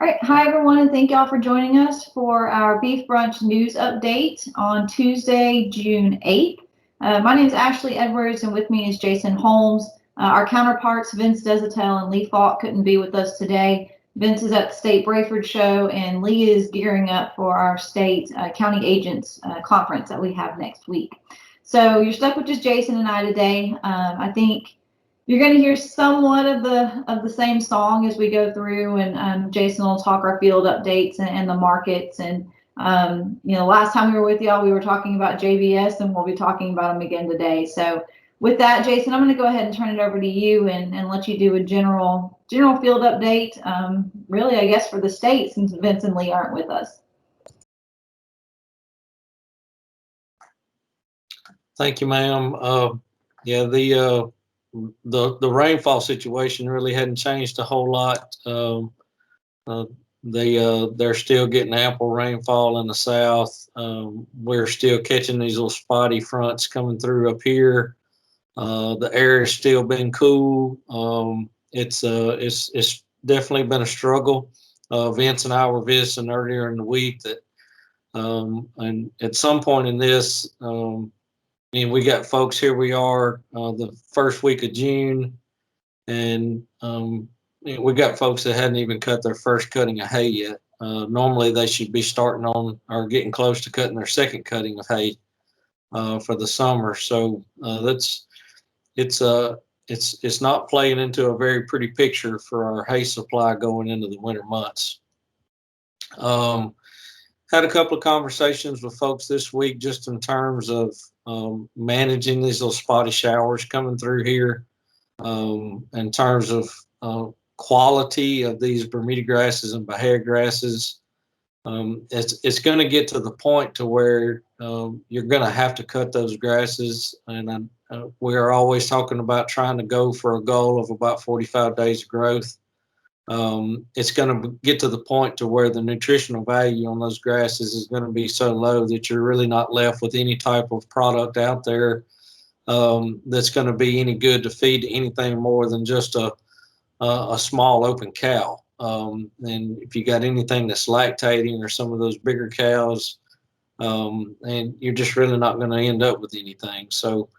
All right, hi everyone, and thank y'all for joining us for our Beef Brunch news update on Tuesday, June 8th. My name is Ashley Edwards, and with me is Jason Holmes. Our counterparts, Vince Desatel and Lee Falk, couldn't be with us today. Vince is at the State Brayford Show, and Lee is gearing up for our state county agents conference that we have next week. So you're stuck with just Jason and I today. I think you're going to hear somewhat of the same song as we go through, and Jason will talk our field updates and the markets. And last time we were with y'all, we were talking about JBS, and we'll be talking about them again today. So with that, Jason, I'm going to go ahead and turn it over to you and let you do a general field update. Really, I guess for the state, since Vince and Lee aren't with us. Thank you, ma'am. Yeah, the rainfall situation really hadn't changed a whole lot. They're still getting ample rainfall in the south. We're still catching these little spotty fronts coming through up here. The air has still been cool. It's definitely been a struggle. Vince and I were visiting earlier in the week and at some point in this, and we got folks here. We are the first week of June, and we got folks that hadn't even cut their first cutting of hay yet. Normally, they should be starting on or getting close to cutting their second cutting of hay for the summer. So it's not playing into a very pretty picture for our hay supply going into the winter months. Had a couple of conversations with folks this week just in terms of managing these little spotty showers coming through here, in terms of quality of these Bermuda grasses and Bahia grasses. It's going to get to the point to where you're going to have to cut those grasses, and we are always talking about trying to go for a goal of about 45 days of growth. It's going to get to the point to where the nutritional value on those grasses is going to be so low that you're really not left with any type of product out there that's going to be any good to feed to anything more than just a small open cow. And if you got anything that's lactating or some of those bigger cows, and you're just really not going to end up with anything. So,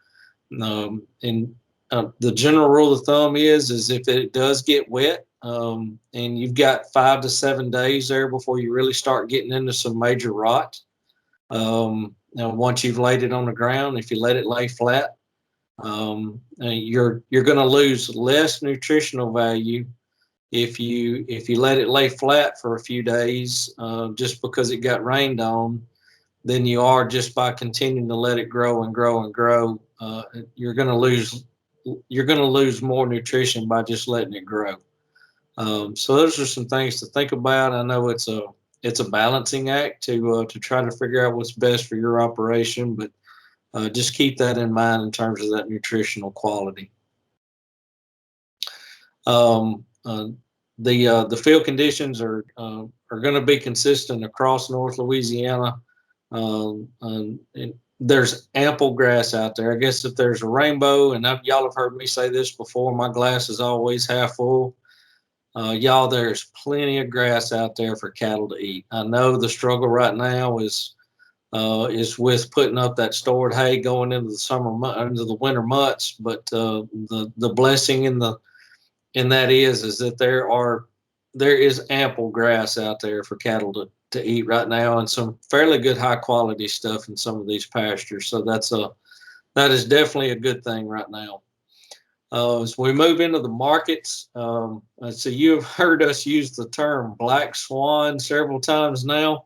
the general rule of thumb is if it does get wet, and you've got 5 to 7 days there before you really start getting into some major rot. Once you've laid it on the ground, if you let it lay flat, you're going to lose less nutritional value if you let it lay flat for a few days, just because it got rained on, than you are just by continuing to let it grow and grow and grow. You're going to lose more nutrition by just letting it grow. So those are some things to think about. I know it's a balancing act to try to figure out what's best for your operation, but just keep that in mind in terms of that nutritional quality. The field conditions are going to be consistent across North Louisiana. And there's ample grass out there. I guess if there's a rainbow, and y'all have heard me say this before, my glass is always half full. Y'all, there's plenty of grass out there for cattle to eat. I know the struggle right now is with putting up that stored hay going into into the winter months. But the blessing in that is that there is ample grass out there for cattle to eat right now, and some fairly good high quality stuff in some of these pastures. So that is definitely a good thing right now. As we move into the markets, so you've heard us use the term black swan several times now.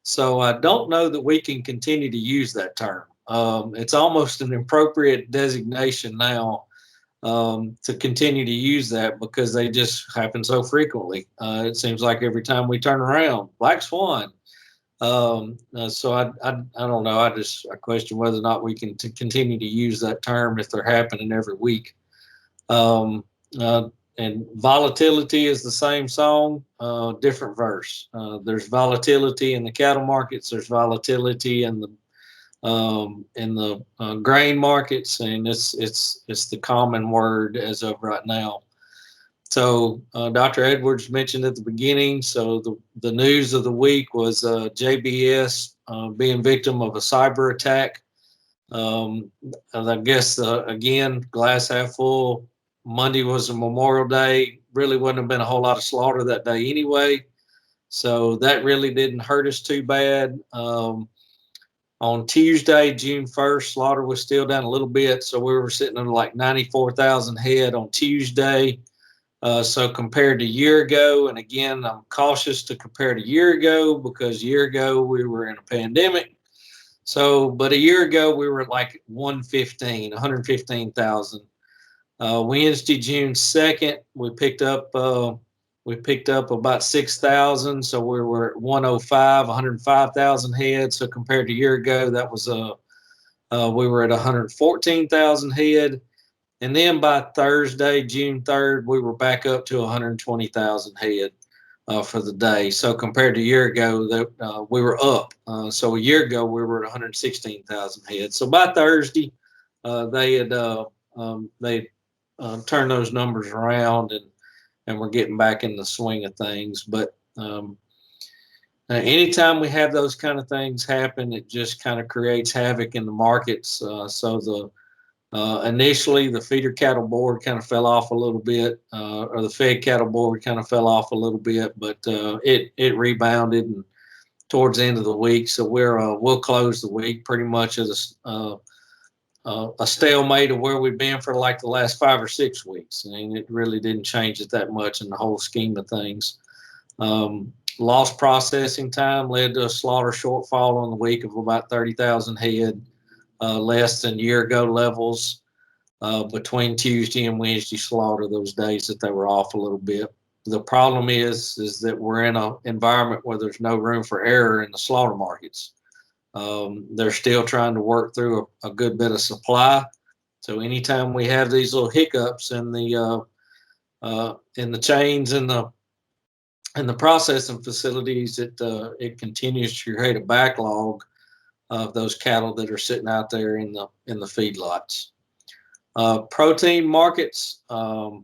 So I don't know that we can continue to use that term. It's almost an appropriate designation now to continue to use that, because they just happen so frequently. It seems like every time we turn around, black swan. So I don't know. I question whether or not we can continue to use that term if they're happening every week. And volatility is the same song, different verse. There's volatility in the cattle markets. There's volatility in the grain markets, and it's the common word as of right now. So Dr. Edwards mentioned at the beginning, so the news of the week was JBS being victim of a cyber attack. I guess, again, glass half full. Monday was a Memorial Day. Really wouldn't have been a whole lot of slaughter that day anyway. So that really didn't hurt us too bad. On Tuesday, June 1st, slaughter was still down a little bit. So we were sitting at like 94,000 head on Tuesday. So compared to a year ago, and again, I'm cautious to compare to a year ago because a year ago we were in a pandemic. So, but a year ago we were at like 115,000. Wednesday, June 2nd, we picked up about 6,000. So we were at 105,000 head. So compared to a year ago, that was we were at 114,000 head. And then by Thursday, June 3rd, we were back up to 120,000 head for the day. So compared to a year ago, we were up. So a year ago, we were at 116,000 head. So by Thursday, they had turned those numbers around, and we're getting back in the swing of things. But anytime we have those kind of things happen, it just kind of creates havoc in the markets. Initially, the feeder cattle board kind of fell off a little bit, or the fed cattle board kind of fell off a little bit, but it rebounded and towards the end of the week. So we'll close the week pretty much as a stalemate of where we've been for like the last 5 or 6 weeks. And it really didn't change it that much in the whole scheme of things. Lost processing time led to a slaughter shortfall on the week of about 30,000 head. Less than year ago levels between Tuesday and Wednesday slaughter, those days that they were off a little bit. The problem is that we're in an environment where there's no room for error in the slaughter markets. They're still trying to work through a good bit of supply. So anytime we have these little hiccups in the chains and the processing facilities, it continues to create a backlog of those cattle that are sitting out there in the feedlots. Protein markets and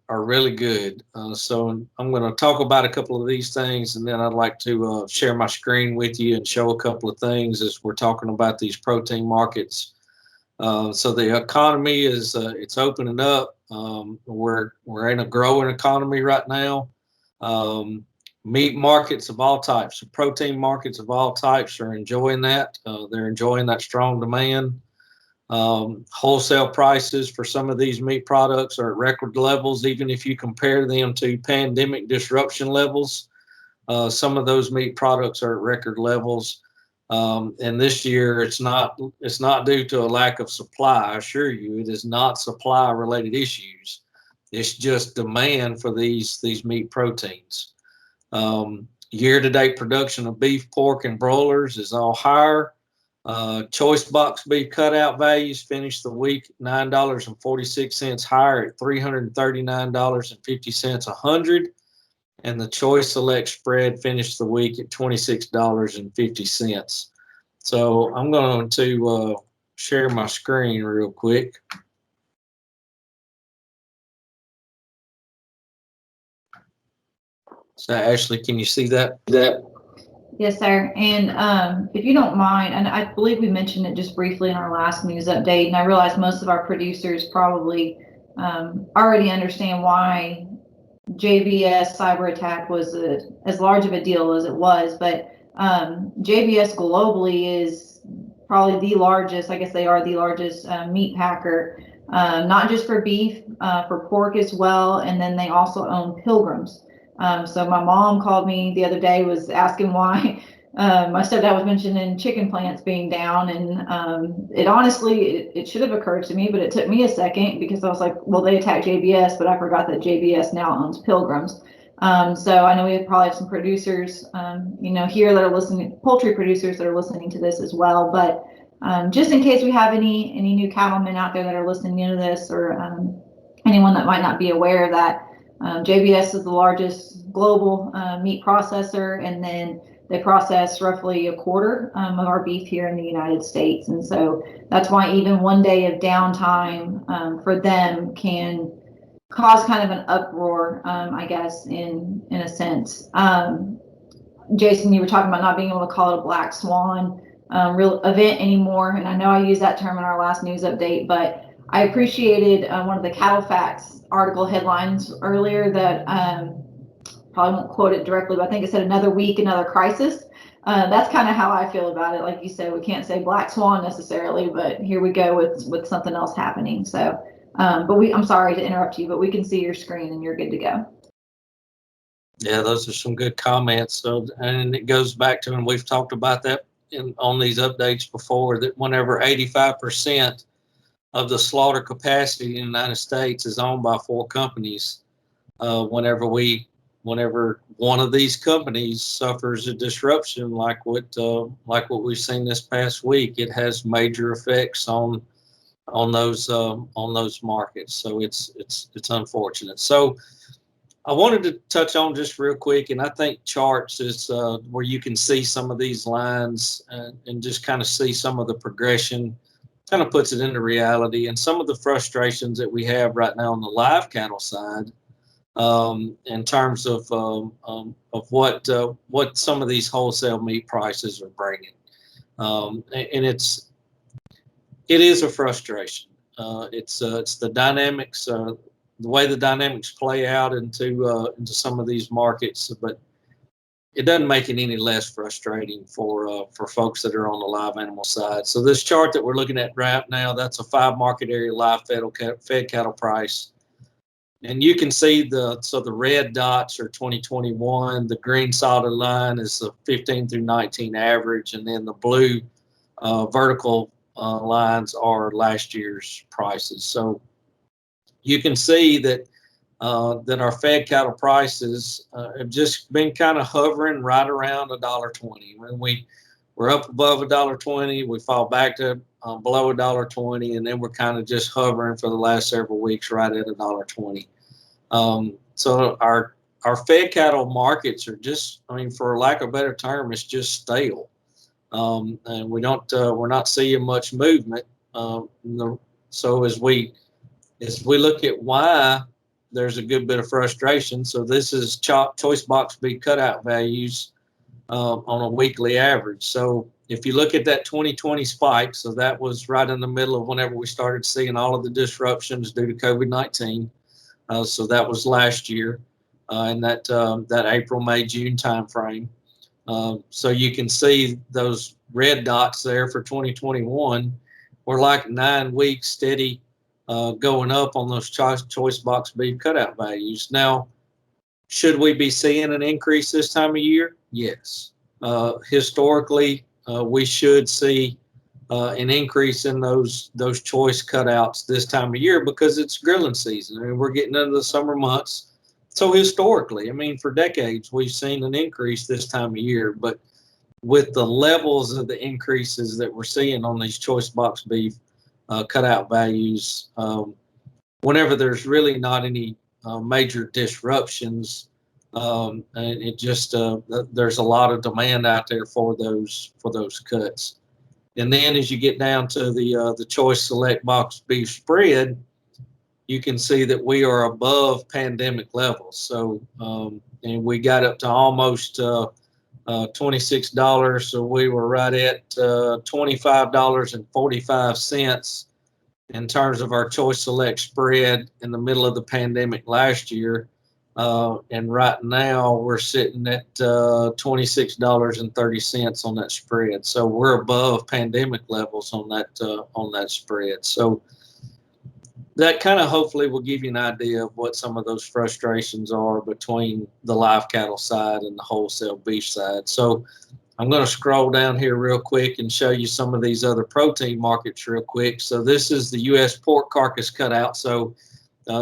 are really good. So I'm going to talk about a couple of these things, and then I'd like to share my screen with you and show a couple of things as we're talking about these protein markets. So the economy is it's opening up. We're in a growing economy right now. Meat markets of all types, protein markets of all types are enjoying that. They're enjoying that strong demand. Wholesale prices for some of these meat products are at record levels, even if you compare them to pandemic disruption levels. Some of those meat products are at record levels. And this year, it's not due to a lack of supply. I assure you, it is not supply-related issues. It's just demand for these meat proteins. Year-to-date production of beef, pork, and broilers is all higher. Choice box beef cutout values finished the week $9.46 higher at $339.50 a hundred, and the choice select spread finished the week at $26.50. So I'm going to share my screen real quick. So Ashley, can you see that? Yes, sir. And if you don't mind, and I believe we mentioned it just briefly in our last news update, and I realize most of our producers probably already understand why JBS cyber attack was as large of a deal as it was, but JBS globally is probably the largest, I guess they are the largest meat packer, not just for beef, for pork as well, and then they also own Pilgrims. So my mom called me the other day, was asking why my stepdad was mentioning chicken plants being down, and it honestly, it should have occurred to me, but it took me a second because I was like, well, they attacked JBS, but I forgot that JBS now owns Pilgrims. So I know we probably have some producers, here that are listening, poultry producers that are listening to this as well. But just in case we have any new cattlemen out there that are listening to this, or anyone that might not be aware of that, JBS is the largest global meat processor, and then they process roughly a quarter of our beef here in the United States. And so that's why even one day of downtime for them can caused kind of an uproar, I guess, in a sense. Jason, you were talking about not being able to call it a black swan real event anymore, and I know I used that term in our last news update, but I appreciated one of the Cattle Facts article headlines earlier that probably won't quote it directly, but I think it said another week, another crisis. That's kind of how I feel about it. Like you said, we can't say black swan necessarily, but here we go with something else happening. So, I'm sorry to interrupt you, but we can see your screen and you're good to go. Yeah, those are some good comments. So, and it goes back to, and we've talked about that on these updates before, that whenever 85% of the slaughter capacity in the United States is owned by 4 companies, whenever one of these companies suffers a disruption like what we've seen this past week, it has major effects on those markets. So it's unfortunate. So I wanted to touch on just real quick, and I think charts is where you can see some of these lines and just kind of see some of the progression, kind of puts it into reality, and some of the frustrations that we have right now on the live cattle side, in terms of what some of these wholesale meat prices are bringing, and it is a frustration. It's the dynamics. The way the dynamics play out into some of these markets, but it doesn't make it any less frustrating for folks that are on the live animal side. So this chart that we're looking at right now, that's a 5 market area live fed cattle price, and you can see the red dots are 2021, the green solid line is the 15 through 19 average, and then the blue vertical lines are last year's prices. So you can see that our fed cattle prices have just been kind of hovering right around $1.20. When we're up above $1.20, we fall back to below $1.20, and then we're kind of just hovering for the last several weeks right at $1.20. So our fed cattle markets are just, I mean, for lack of a better term, it's just stale, and we're not seeing much movement. So as we look at why there's a good bit of frustration. So this is choice box beef cutout values on a weekly average. So if you look at that 2020 spike, so that was right in the middle of whenever we started seeing all of the disruptions due to COVID-19. So that was last year, in that April, May, June timeframe. So you can see those red dots there for 2021 were like 9 weeks steady going up on those choice box beef cutout values. Now, should we be seeing an increase this time of year? Yes. Historically, we should see an increase in those choice cutouts this time of year because it's grilling season. I mean, we're getting into the summer months. So historically, I mean, for decades, we've seen an increase this time of year. But with the levels of the increases that we're seeing on these choice box beef cutout values, whenever there's really not any major disruptions, and it just there's a lot of demand out there for those cuts. And then as you get down to the choice select box beef spread, you can see that we are above pandemic levels. So and we got up to almost $26. So we were right at $25.45 in terms of our choice select spread in the middle of the pandemic last year. And right now we're sitting at $26.30 on that spread. So we're above pandemic levels on that spread. So that kind of hopefully will give you an idea of what some of those frustrations are between the live cattle side and the wholesale beef side. So I'm going to scroll down here real quick and show you some of these other protein markets real quick. So this is the U.S. pork carcass cutout. So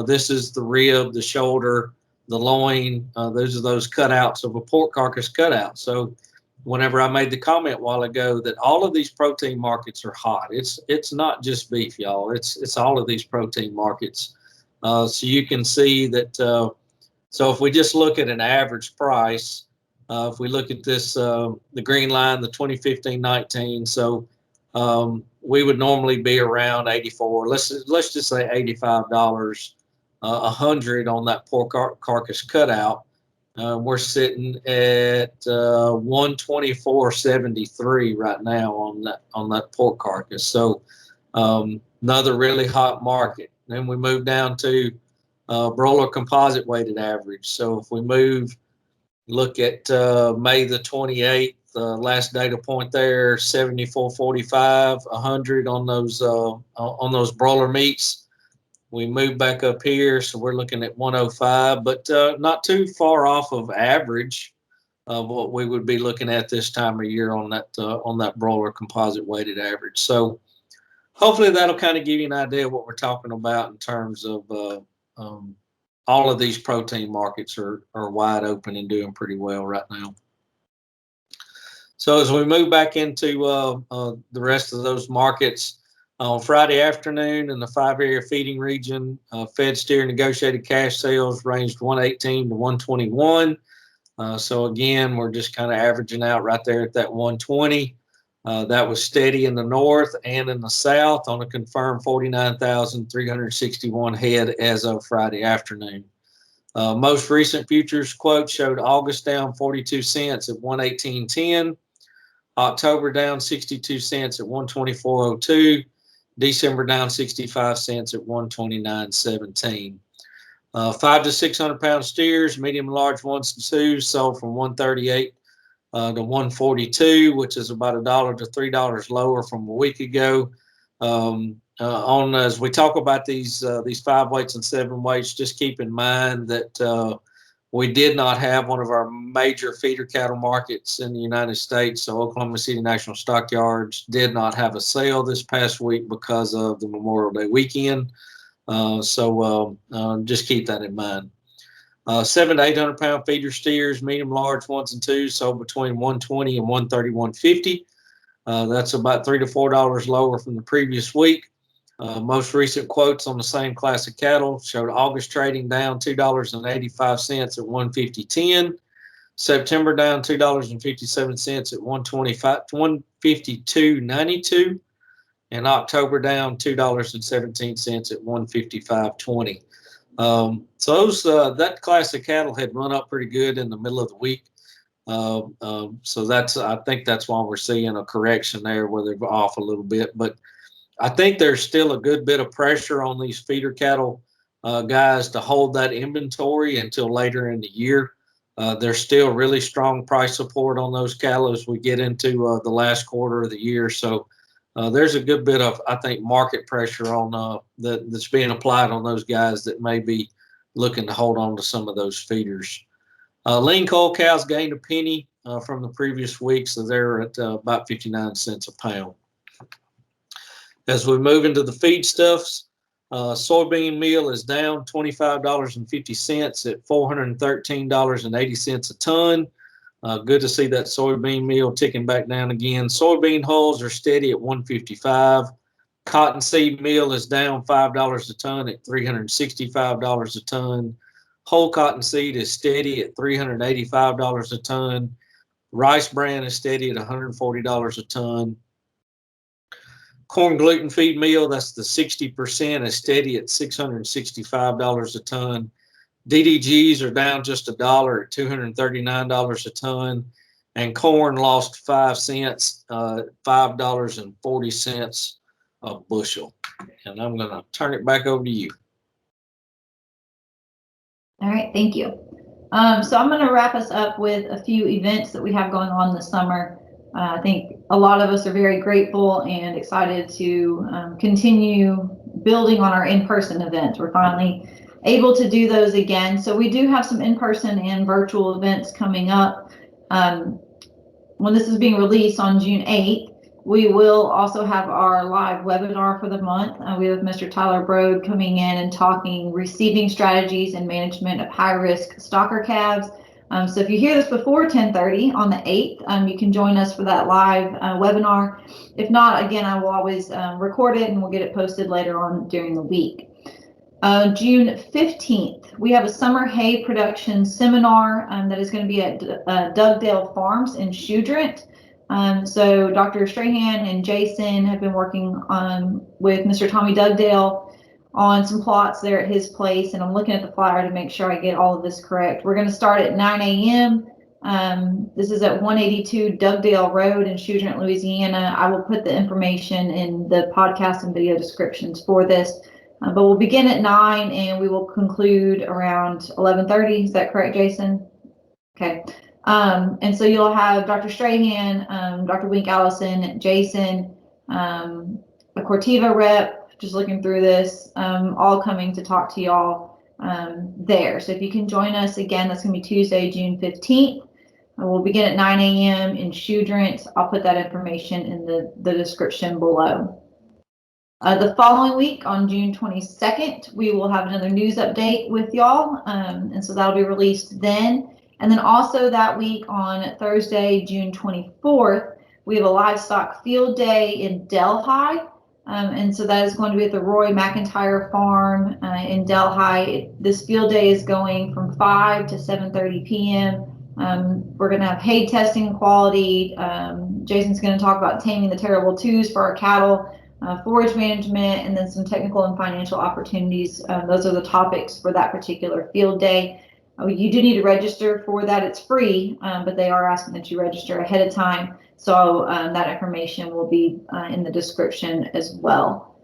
this is the rib, the shoulder, the loin. Those are those cutouts of a pork carcass cutout. So whenever I made the comment a while ago that all of these protein markets are hot, it's not just beef, y'all. It's all of these protein markets. So you can see that. So if we just look at an average price, if we look at this, the green line, the 2015-19, so we would normally be around 84. Let's just say $85 100 on that pork carcass cutout. We're sitting at 124.73 right now on that pork carcass. So another really hot market. Then we move down to broiler composite weighted average. So if we look at May the 28th, last data point there, 74.45, 100 on those broiler meats. We move back up here, so we're looking at 105, but not too far off of average of what we would be looking at this time of year on that broiler composite weighted average. So hopefully that'll kind of give you an idea of what we're talking about in terms of all of these protein markets are wide open and doing pretty well right now. So as we move back into the rest of those markets, on Friday afternoon in the 5-area feeding region, fed steer negotiated cash sales ranged 118 to 121. So again, we're just kind of averaging out right there at that 120. That was steady in the north and in the south on a confirmed 49,361 head as of Friday afternoon. Most recent futures quote showed August down 42 cents at 118.10, October down 62 cents at 124.02, December down 65 cents at 129.17. 5 to 600 pound steers, medium and large ones and twos, sold from 138 to 142, which is about $1 to $3 lower from a week ago. As we talk about these 5 weights and 7 weights, just keep in mind that we did not have one of our major feeder cattle markets in the United States. So Oklahoma City National Stockyards did not have a sale this past week because of the Memorial Day weekend. So just keep that in mind. 7 to 800 pound feeder steers, medium, large ones and twos, sold between 120 and 131.50. That's about $3 to $4 lower from the previous week. Most recent quotes on the same class of cattle showed August trading down $2.85 at 150.10, September down $2.57 at 152.92, and October down $2.17 at 155.20. So that class of cattle had run up pretty good in the middle of the week. So I think that's why we're seeing a correction there where they're off a little bit. But I think there's still a good bit of pressure on these feeder cattle guys to hold that inventory until later in the year. There's still really strong price support on those cattle as we get into the last quarter of the year. So there's a good bit of, I think, market pressure on that's being applied on those guys that may be looking to hold on to some of those feeders. Lean cull cows gained a penny from the previous week, so they're at about 59 cents a pound. As we move into the feedstuffs, soybean meal is down $25.50 at $413.80 a ton. Good to see that soybean meal ticking back down again. Soybean hulls are steady at $155. Cottonseed meal is down $5 a ton at $365 a ton. Whole cottonseed is steady at $385 a ton. Rice bran is steady at $140 a ton. Corn gluten feed meal, that's the 60%, is steady at $665 a ton. DDGs are down just $1 at $239 a ton. And corn lost 5 cents, $5.40 a bushel. And I'm going to turn it back over to you. All right, thank you. So I'm going to wrap us up with a few events that we have going on this summer. I think a lot of us are very grateful and excited to continue building on our in-person events. We're finally able to do those again. So we do have some in-person and virtual events coming up. When this is being released on June 8th, we will also have our live webinar for the month. We have Mr. Tyler Brode coming in and talking receiving strategies and management of high-risk stocker calves. So if you hear this before 10:30 on the 8th, you can join us for that live webinar. If not, again, I will always record it and we'll get it posted later on during the week. June 15th, we have a summer hay production seminar that is going to be at Dugdale Farms in Choudrant. So Dr. Strahan and Jason have been working with Mr. Tommy Dugdale on some plots there at his place, and I'm looking at the flyer to make sure I get all of this correct. We're going to start at 9 a.m. This is at 182 Dugdale Road in Choudrant, Louisiana. I will put the information in the podcast and video descriptions for this, but we'll begin at 9 and we will conclude around 11:30. Is that correct, Jason? Okay. And so you'll have Dr. Strahan, Dr. Wink Allison, Jason, a Cortiva rep, just looking through this, all coming to talk to y'all there. So if you can join us again, that's going to be Tuesday, June 15th. We'll begin at 9 a.m. in Choudrant. I'll put that information in the description below. The following week on June 22nd, we will have another news update with y'all. And so that'll be released then. And then also that week on Thursday, June 24th, we have a Livestock Field Day in Delhi. And so that is going to be at the Roy McIntyre Farm in Delhi. This field day is going from 5 to 7:30 p.m. We're going to have hay testing quality. Jason's going to talk about taming the terrible twos for our cattle, forage management, and then some technical and financial opportunities. Those are the topics for that particular field day. You do need to register for that. It's free, but they are asking that you register ahead of time. So that information will be in the description as well.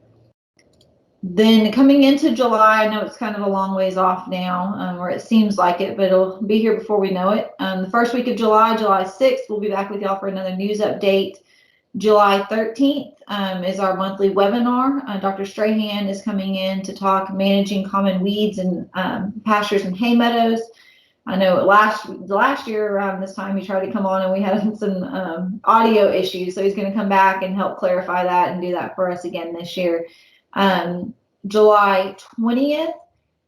Then coming into July, I know it's kind of a long ways off now, or it seems like it, but it'll be here before we know it. The first week of July, July 6th, we'll be back with y'all for another news update. July 13th is our monthly webinar. Dr. Strahan is coming in to talk managing common weeds in pastures and hay meadows. I know last year around this time he tried to come on and we had some audio issues, so he's going to come back and help clarify that and do that for us again this year. July 20th,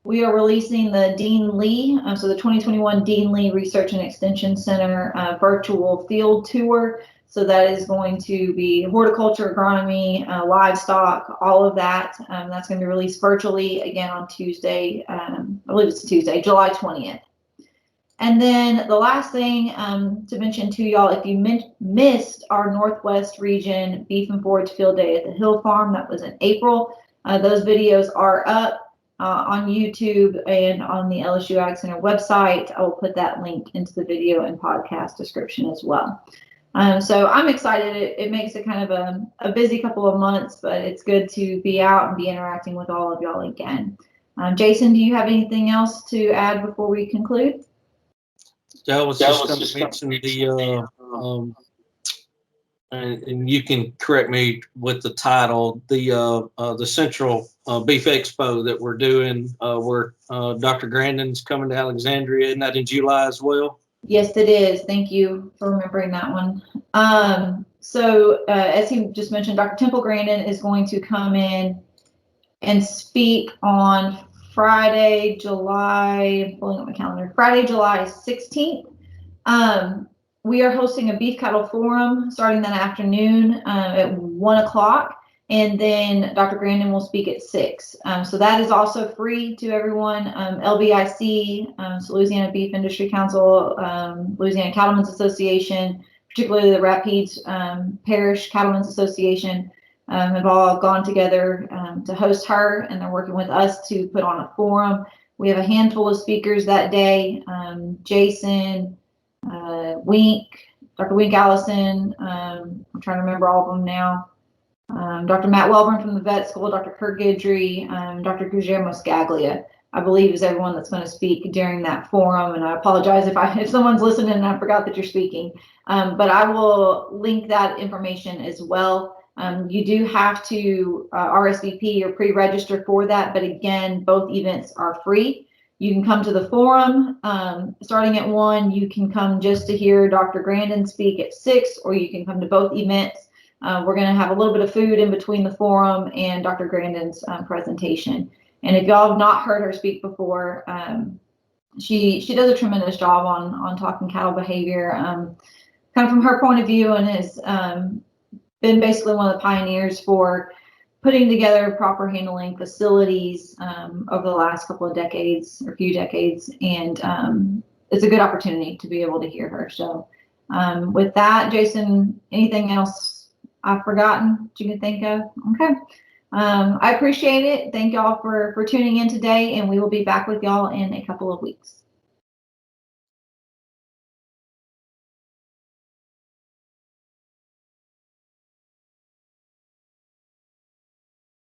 we are releasing the Dean Lee, so the 2021 Dean Lee Research and Extension Center virtual field tour. So that is going to be horticulture, agronomy, livestock, all of that. That's going to be released virtually again on Tuesday. I believe it's Tuesday, July 20th. And then the last thing to mention to y'all, if you missed our Northwest Region Beef and Forage Field Day at the Hill Farm, that was in April. Those videos are up on YouTube and on the LSU AgCenter website. I will put that link into the video and podcast description as well. So I'm excited. It makes it kind of a busy couple of months, but it's good to be out and be interacting with all of y'all again. Jason, do you have anything else to add before we conclude? Yeah, I was just going to mention the, and you can correct me with the title, the Central Beef Expo that we're doing, where Dr. Grandin's coming to Alexandria. Isn't that in July as well? Yes, it is. Thank you for remembering that one. So as he just mentioned, Dr. Temple Grandin is going to come in and speak on Friday, July 16th. We are hosting a beef cattle forum starting that afternoon at 1 o'clock. And then Dr. Grandin will speak at 6. So that is also free to everyone. LBIC, so Louisiana Beef Industry Council, Louisiana Cattlemen's Association, particularly the Rapides Parish Cattlemen's Association, have all gone together to host her, and they're working with us to put on a forum. We have a handful of speakers that day. Jason, Wink, Dr. Wink Allison, I'm trying to remember all of them now. Dr. Matt Welburn from the vet school, Dr. Kurt Guidry, Dr. Guillermo Scaglia, I believe is everyone that's going to speak during that forum. And I apologize if someone's listening and I forgot that you're speaking, but I will link that information as well. You do have to RSVP or pre-register for that, but again, both events are free. You can come to the forum starting at 1. You can come just to hear Dr. Grandin speak at 6, or you can come to both events. We're going to have a little bit of food in between the forum and Dr. Grandin's presentation. And if y'all have not heard her speak before, she does a tremendous job on talking cattle behavior, kind of from her point of view, and has been basically one of the pioneers for putting together proper handling facilities over the last couple of decades or few decades. And it's a good opportunity to be able to hear her. So with that, Jason, anything else I've forgotten that you can think of? Okay. I appreciate it. Thank y'all for tuning in today, and we will be back with y'all in a couple of weeks.